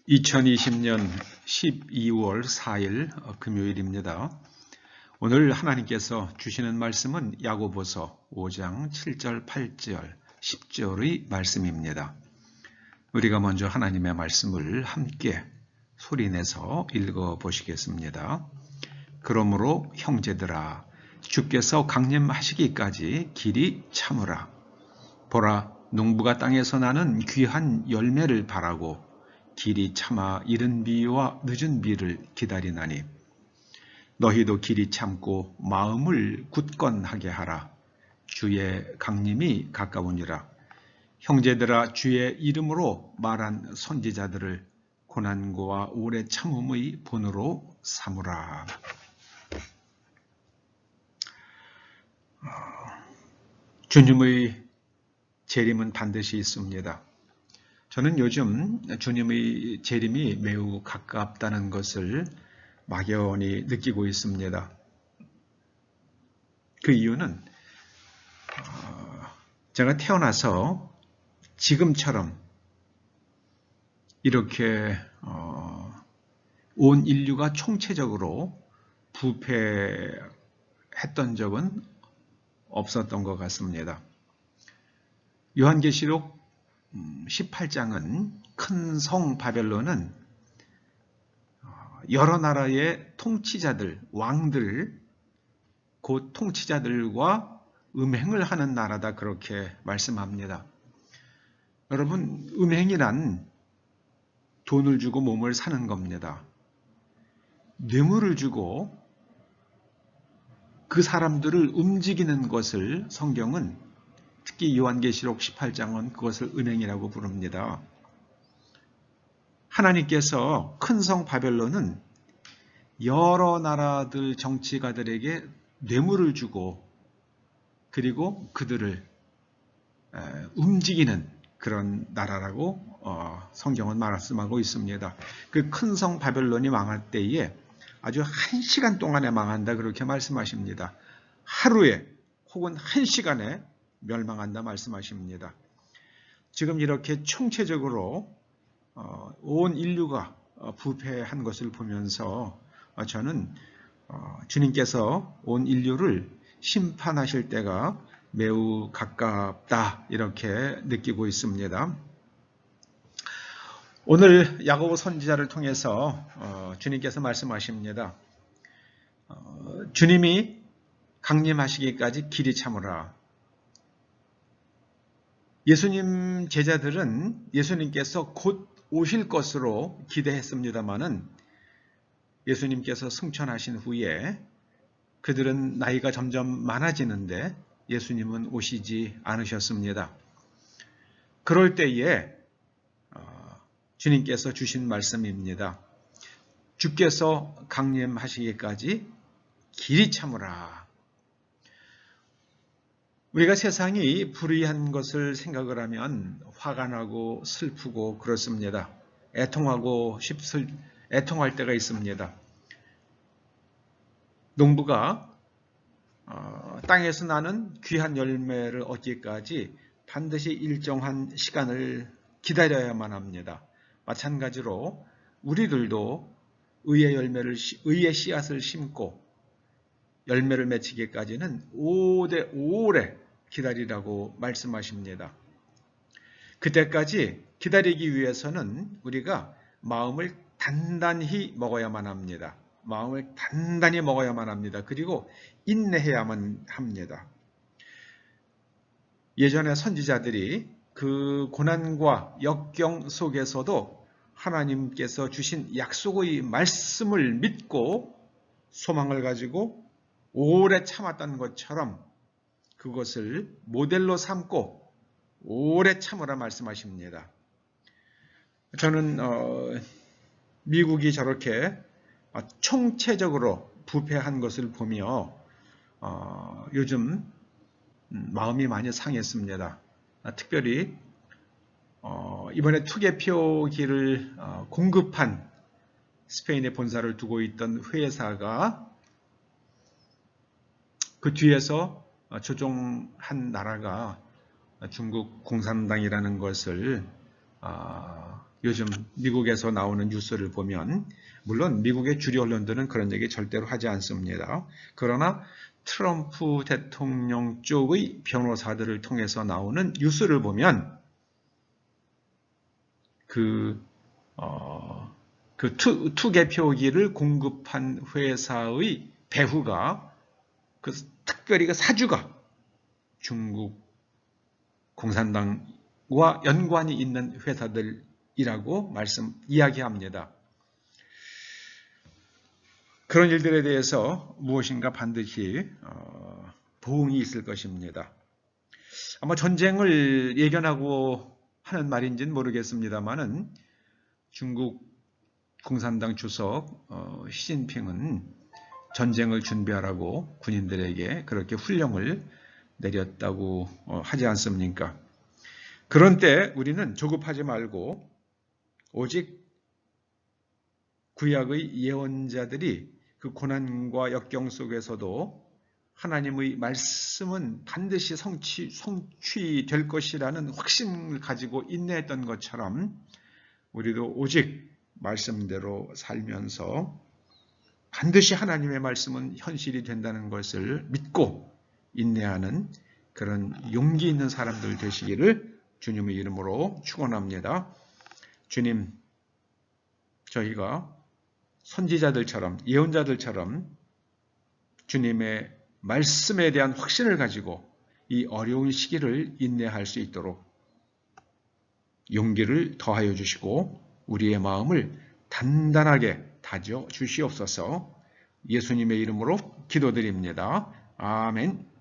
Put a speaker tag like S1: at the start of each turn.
S1: 2020년 12월 4일 금요일입니다. 오늘 하나님께서 주시는 말씀은 야고보서 5장 7절, 8절, 10절의 말씀입니다. 우리가 먼저 하나님의 말씀을 함께 소리내서 읽어보시겠습니다. 그러므로 형제들아, 주께서 강림하시기까지 길이 참으라. 보라, 농부가 땅에서 나는 귀한 열매를 바라고 길이 참아 이른 비와 늦은 비를 기다리나니 너희도 길이 참고 마음을 굳건하게 하라. 주의 강림이 가까우니라. 형제들아, 주의 이름으로 말한 선지자들을 고난과 오래 참음의 본으로 삼으라. 주님의 재림은 반드시 있습니다. 저는 요즘 주님의 재림이 매우 가깝다는 것을 막연히 느끼고 있습니다. 그 이유는 제가 태어나서 지금처럼 이렇게 온 인류가 총체적으로 부패했던 적은 없었던 것 같습니다. 요한계시록 18장은 큰 성 바벨론은 여러 나라의 통치자들, 왕들, 곧 통치자들과 음행을 하는 나라다, 그렇게 말씀합니다. 여러분, 음행이란 돈을 주고 몸을 사는 겁니다. 뇌물을 주고 그 사람들을 움직이는 것을 성경은, 특히 요한계시록 18장은 그것을 음행이라고 부릅니다. 하나님께서 큰 성 바벨론은 여러 나라들 정치가들에게 뇌물을 주고 그리고 그들을 움직이는 그런 나라라고 성경은 말씀하고 있습니다. 그 큰 성 바벨론이 망할 때에 아주 1시간 동안에 망한다, 그렇게 말씀하십니다. 하루에 혹은 1시간에 멸망한다 말씀하십니다. 지금 이렇게 총체적으로 온 인류가 부패한 것을 보면서 저는 주님께서 온 인류를 심판하실 때가 매우 가깝다, 이렇게 느끼고 있습니다. 오늘 야고보 선지자를 통해서 주님께서 말씀하십니다. 주님이 강림하시기까지 길이 참으라. 예수님 제자들은 예수님께서 곧 오실 것으로 기대했습니다마는 예수님께서 승천하신 후에 그들은 나이가 점점 많아지는데 예수님은 오시지 않으셨습니다. 그럴 때에 주님께서 주신 말씀입니다. 주께서 강림하시기까지 길이 참으라. 우리가 세상이 불의한 것을 생각을 하면 화가 나고 슬프고 그렇습니다. 애통할 때가 있습니다. 농부가 땅에서 나는 귀한 열매를 얻기까지 반드시 일정한 시간을 기다려야만 합니다. 마찬가지로 우리들도 의의 씨앗을 심고 열매를 맺히기까지는 오래 기다리라고 말씀하십니다. 그때까지 기다리기 위해서는 우리가 마음을 단단히 먹어야만 합니다. 마음을 단단히 먹어야만 합니다. 그리고 인내해야만 합니다. 예전에 선지자들이 그 고난과 역경 속에서도 하나님께서 주신 약속의 말씀을 믿고 소망을 가지고 오래 참았던 것처럼 그것을 모델로 삼고 오래 참으라 말씀하십니다. 저는 미국이 저렇게 총체적으로 부패한 것을 보며 요즘 마음이 많이 상했습니다. 특별히 이번에 투개표기를 공급한 스페인에 본사를 두고 있던 회사가 그 뒤에서 조종한 나라가 중국 공산당이라는 것을 요즘 미국에서 나오는 뉴스를 보면, 물론 미국의 주류 언론들은 그런 얘기 절대로 하지 않습니다. 그러나 트럼프 대통령 쪽의 변호사들을 통해서 나오는 뉴스를 보면 투개표기를 공급한 회사의 배후가 특별히 사주가 중국 공산당과 연관이 있는 회사들이라고 이야기합니다. 그런 일들에 대해서 무엇인가 반드시 보응이 있을 것입니다. 아마 전쟁을 예견하고 하는 말인지는 모르겠습니다만은 중국 공산당 주석 시진핑은 전쟁을 준비하라고 군인들에게 그렇게 훈령을 내렸다고 하지 않습니까? 그런 때 우리는 조급하지 말고 오직 구약의 예언자들이 그 고난과 역경 속에서도 하나님의 말씀은 반드시 성취될 것이라는 확신을 가지고 인내했던 것처럼 우리도 오직 말씀대로 살면서 반드시 하나님의 말씀은 현실이 된다는 것을 믿고 인내하는 그런 용기 있는 사람들 되시기를 주님의 이름으로 축원합니다. 주님, 저희가 선지자들처럼 예언자들처럼 주님의 말씀에 대한 확신을 가지고 이 어려운 시기를 인내할 수 있도록 용기를 더하여 주시고 우리의 마음을 단단하게 다져 주시옵소서. 예수님의 이름으로 기도드립니다. 아멘.